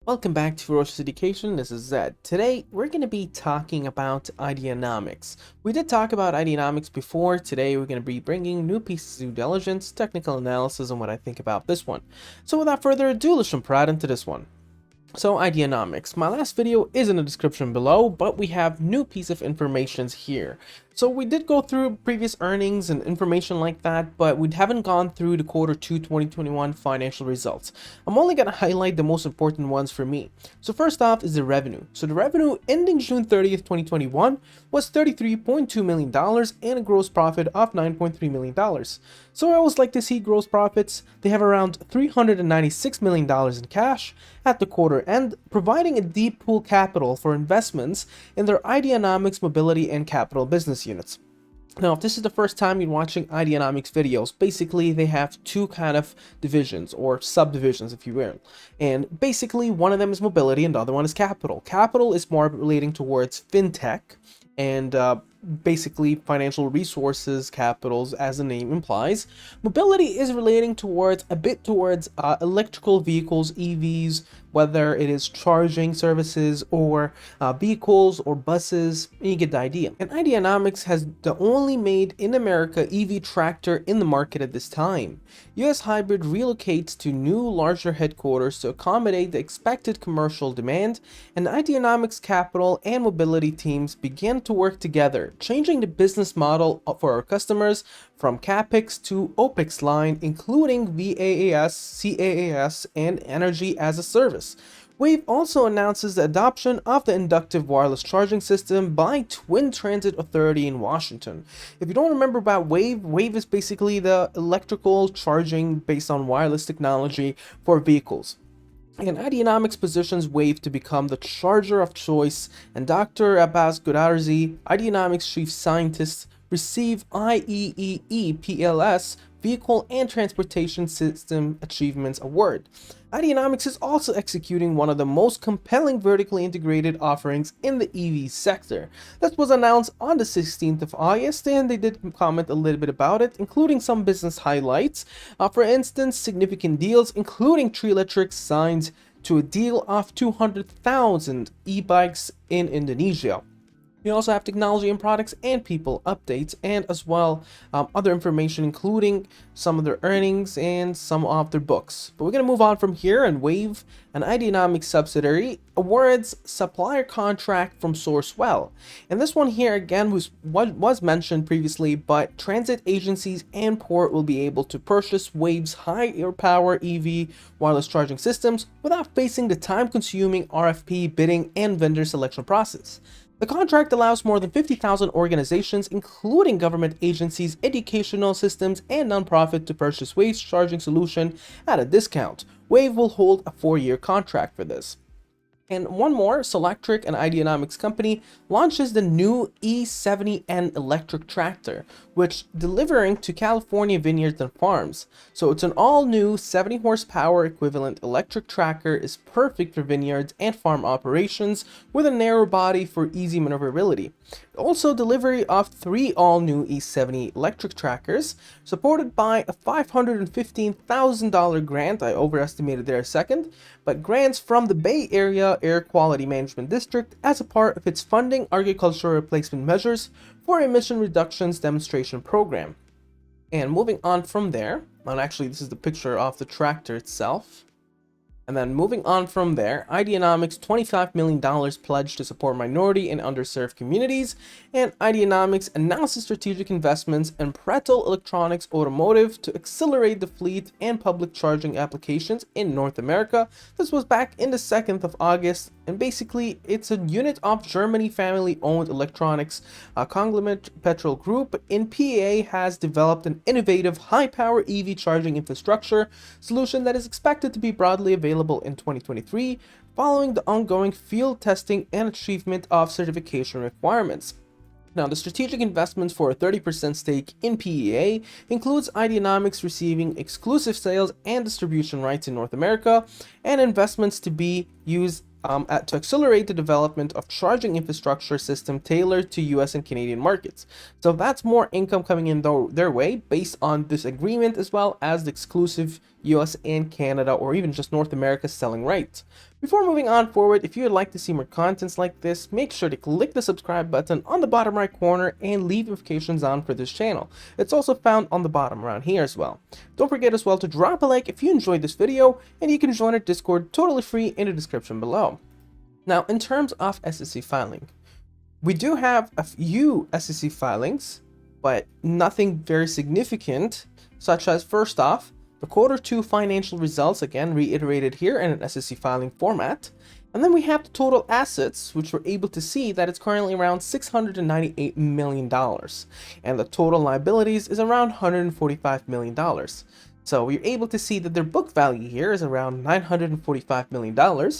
Welcome back to Ferocious Education. This is Zed. Today, we're going to be talking about Ideanomics. We did talk about Ideanomics before. Today, we're going to be bringing new pieces of diligence, technical analysis, and what I think about this one. So without further ado, let's jump right into this one. So Ideanomics, my last video is in the description below, but we have new piece of information here. So we did go through previous earnings and information like that, but we haven't gone through the Q2 2021 financial results. I'm only going to highlight the most important ones for me. So first off is the revenue. So the revenue ending June 30th, 2021 was $33.2 million and a gross profit of $9.3 million. So I always like to see gross profits. They have around $396 million in cash at the quarter end, providing a deep pool capital for investments in their Ideanomics mobility and capital business units. Now, if this is the first time you're watching Ideanomics videos, basically they have two kind of divisions or subdivisions, if you will. And basically one of them is mobility and the other one is capital. Capital is more relating towards Fintech and basically financial resources, capitals, as the name implies. Mobility is relating towards a bit towards electrical vehicles, EVs, whether it is charging services or vehicles or buses. You get the idea. And Ideanomics has the only made in America EV tractor in the market at this time. US Hybrid relocates to new larger headquarters to accommodate the expected commercial demand, and Ideanomics capital and mobility teams began to work together, changing the business model for our customers from CapEx to OpEx line, including VAAS, CAAS, and energy as a service. Wave also announces the adoption of the inductive wireless charging system by Twin Transit Authority in Washington. If you don't remember about Wave, Wave is basically the electrical charging based on wireless technology for vehicles. And Ideanomics positions Wave to become the charger of choice, and Dr. Abbas Goodarzi, Ideanomics chief scientist, receive IEEE PLS Vehicle and Transportation System Achievements Award. Ideanomics is also executing one of the most compelling vertically integrated offerings in the EV sector. That was announced on the 16th of August, and they did comment a little bit about it, including some business highlights. For instance, significant deals, including Tree Electric signed to a deal of 200,000 e-bikes in Indonesia. We also have technology and products and people updates, and as well other information, including some of their earnings and some of their books. But we're going to move on from here, and Wave, an Ideanomics subsidiary, awards supplier contract from Sourcewell. And this one here again was what was mentioned previously, but transit agencies and port will be able to purchase Wave's higher power EV wireless charging systems without facing the time-consuming RFP bidding and vendor selection process. The contract allows more than 50,000 organizations, including government agencies, educational systems, and nonprofit, to purchase Wave's charging solution at a discount. Wave will hold a 4-year contract for this. And one more, Solectric, an Ideanomics company, launches the new E70N electric tractor, which delivering to California vineyards and farms. So it's an all-new 70 horsepower equivalent electric tractor, is perfect for vineyards and farm operations with a narrow body for easy maneuverability. Also, delivery of 3 all-new E70 electric trackers, supported by a $515,000 grant. I overestimated there a second, but grants from the Bay Area Air Quality Management District as a part of its funding agricultural replacement measures for emission reductions demonstration program. And moving on from there, and actually this is the picture of the tractor itself. And then moving on from there, Ideanomics $25 million pledged to support minority and underserved communities, and Ideanomics announces strategic investments in Pretel Electronics Automotive to accelerate the fleet and public charging applications in North America. This was back in the 2nd of August, and basically it's a unit of Germany family-owned electronics conglomerate Petrol Group in PA has developed an innovative high-power EV charging infrastructure solution that is expected to be broadly available in 2023, following the ongoing field testing and achievement of certification requirements. Now, the strategic investments for a 30% stake in PEA includes Ideanomics receiving exclusive sales and distribution rights in North America, and investments to be used to accelerate the development of charging infrastructure system tailored to US and Canadian markets. So that's more income coming in their way based on this agreement, as well as the exclusive US and Canada, or even just North America selling rights. Before moving on forward, if you would like to see more contents like this, make sure to click the subscribe button on the bottom right corner and leave notifications on for this channel. It's also found on the bottom around here as well. Don't forget as well to drop a like if you enjoyed this video, and you can join our Discord totally free in the description below. Now, in terms of SEC filing, we do have a few SEC filings, but nothing very significant, such as first off, the Q2 financial results, again reiterated here in an SEC filing format. And then we have the total assets, which we're able to see that it's currently around $698 million. And the total liabilities is around $145 million. So we're able to see that their book value here is around $945 million,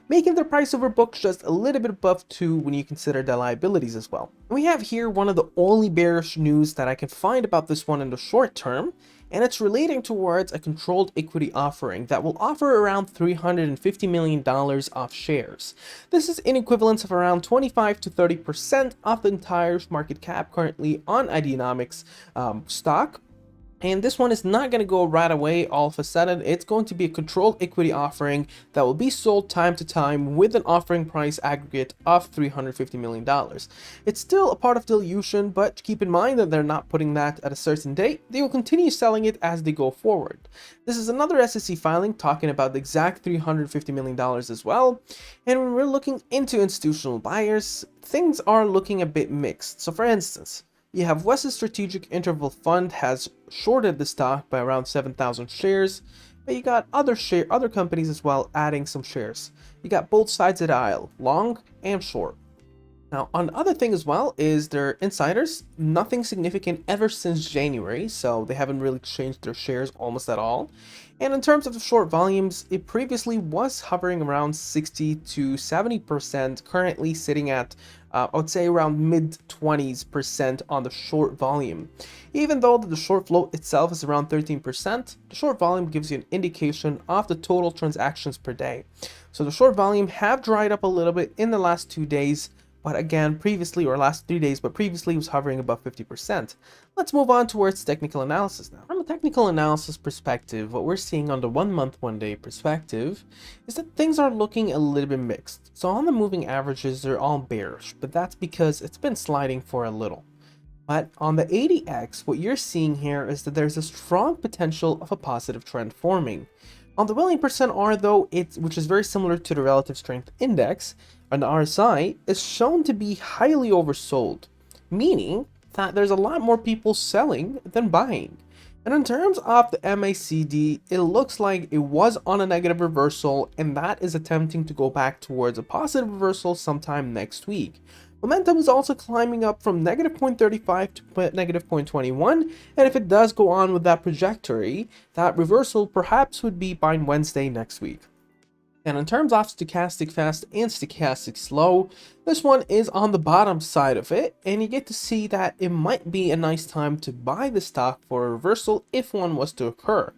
making their price over book just a little bit above 2 when you consider the liabilities as well. We have here one of the only bearish news that I can find about this one in the short term, and it's relating towards a controlled equity offering that will offer around $350 million of shares. This is in equivalence of around 25 to 30% of the entire market cap currently on Ideanomics stock. And this one is not going to go right away all of a sudden. It's going to be a controlled equity offering that will be sold time to time with an offering price aggregate of $350 million. It's still a part of dilution, but keep in mind that they're not putting that at a certain date. They will continue selling it as they go forward. This is another SEC filing talking about the exact $350 million as well. And when we're looking into institutional buyers, things are looking a bit mixed. So for instance, you have West's Strategic Interval Fund has shorted the stock by around 7,000 shares, but you got other companies as well adding some shares. You got both sides of the aisle, long and short. Now, on the other thing as well is their insiders, nothing significant ever since January, so they haven't really changed their shares almost at all. And in terms of the short volumes, it previously was hovering around 60 to 70%, currently sitting at I would say around mid-20s% on the short volume. Even though the short float itself is around 13%, the short volume gives you an indication of the total transactions per day. So the short volume have dried up a little bit in the last 2 days, but again, previously, or last 3 days, but previously was hovering above 50%. Let's move on towards technical analysis now. From a technical analysis perspective, what we're seeing on the 1 month, 1 day perspective is that things are looking a little bit mixed. So on the moving averages, they're all bearish, but that's because it's been sliding for a little. But on the IDEX, what you're seeing here is that there's a strong potential of a positive trend forming. On the willing percent R though, which is very similar to the relative strength index, on the RSI, is shown to be highly oversold, meaning that there's a lot more people selling than buying. And in terms of the MACD, it looks like it was on a negative reversal, and that is attempting to go back towards a positive reversal sometime next week. Momentum is also climbing up from negative 0.35 to negative 0.21, and if it does go on with that trajectory, that reversal perhaps would be by Wednesday next week. And in terms of stochastic fast and stochastic slow, this one is on the bottom side of it, and you get to see that it might be a nice time to buy the stock for a reversal if one was to occur.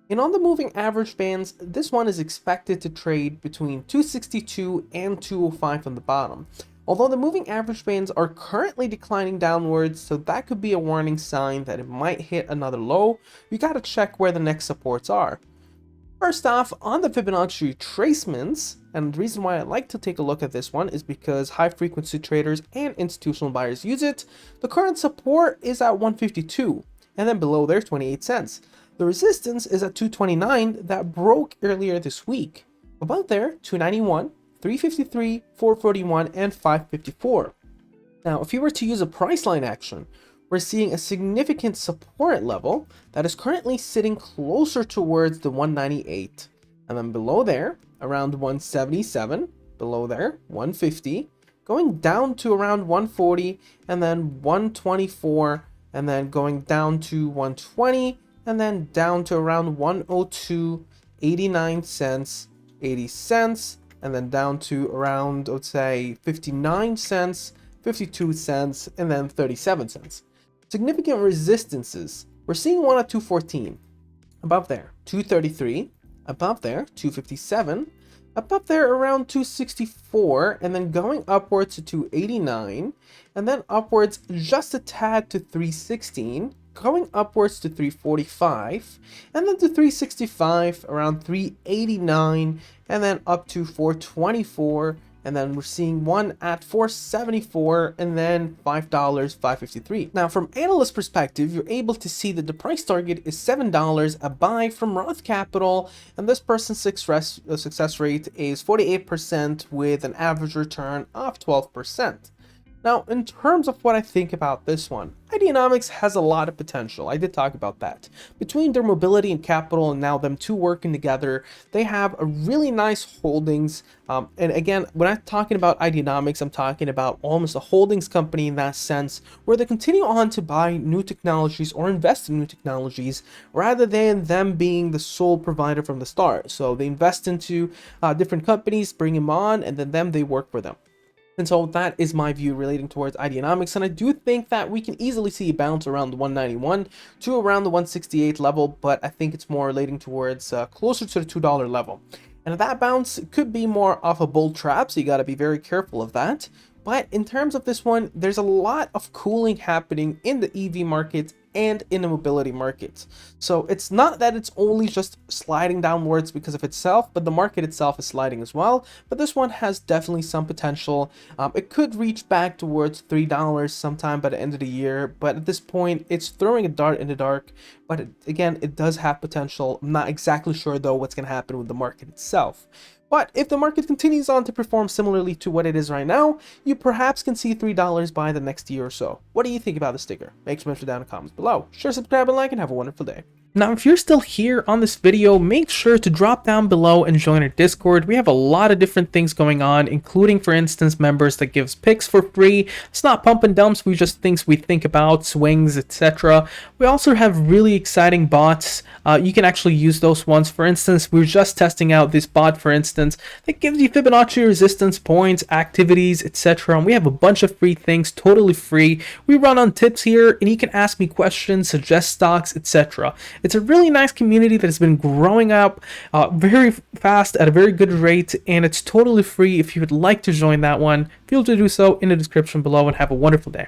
And on the moving average bands, this one is expected to trade between 262 and 205 on the bottom. Although the moving average bands are currently declining downwards, so that could be a warning sign that it might hit another low. You gotta check where the next supports are. First off, on the Fibonacci retracements, and the reason why I like to take a look at this one is because high frequency traders and institutional buyers use it. The current support is at 152, and then below there 28 cents. The resistance is at 229 that broke earlier this week. Above there, 291, 353, 441, and 554. Now, if you were to use a price line action, we're seeing a significant support level that is currently sitting closer towards the 198. And then below there, around 177, below there, 150, going down to around 140, and then 124, and then going down to 120, and then down to around 102, 89 cents, 80 cents, and then down to around, I would say, 59 cents, 52 cents, and then 37 cents. Significant resistances. We're seeing one at 214. Above there, 233. Above there, 257. Above there, around 264. And then going upwards to 289. And then upwards just a tad to 316. going upwards to 345, and then to 365, around 389, and then up to 424. And then we're seeing one at 474 and then $5, 553. Now, from analyst perspective, you're able to see that the price target is $7, a buy from Roth Capital, and this person's success rate is 48% with an average return of 12%. Now, in terms of what I think about this one, Ideanomics has a lot of potential. I did talk about that. Between their mobility and capital and now them two working together, they have a really nice holdings. And again, when I'm talking about Ideanomics, I'm talking about almost a holdings company in that sense, where they continue on to buy new technologies or invest in new technologies rather than them being the sole provider from the start. So they invest into different companies, bring them on, and then they work for them. And so that is my view relating towards Ideanomics, and I do think that we can easily see a bounce around the 191 to around the 168 level, but I think it's more relating towards closer to the $2 level. And that bounce could be more of a bull trap, so you got to be very careful of that. But in terms of this one, there's a lot of cooling happening in the EV market and in the mobility markets. So it's not that it's only just sliding downwards because of itself, but the market itself is sliding as well. But this one has definitely some potential. It could reach back towards $3 sometime by the end of the year, but at this point, it's throwing a dart in the dark. But again, it does have potential. I'm not exactly sure though what's going to happen with the market itself. But if the market continues on to perform similarly to what it is right now, you perhaps can see $3 by the next year or so. What do you think about the sticker? Make sure to mention down in the comments below. Share, subscribe, and like, and have a wonderful day. Now, if you're still here on this video, make sure to drop down below and join our Discord. We have a lot of different things going on, including, for instance, members that gives picks for free. It's not pump and dumps, we just things we think about, swings, etc. We also have really exciting bots. You can actually use those ones. For instance, we're just testing out this bot, for instance, that gives you Fibonacci resistance points, activities, etc. And we have a bunch of free things, totally free. We run on tips here, and you can ask me questions, suggest stocks, etc. It's a really nice community that has been growing up very fast at a very good rate, and it's totally free. If you would like to join that one, feel free to do so in the description below, and have a wonderful day.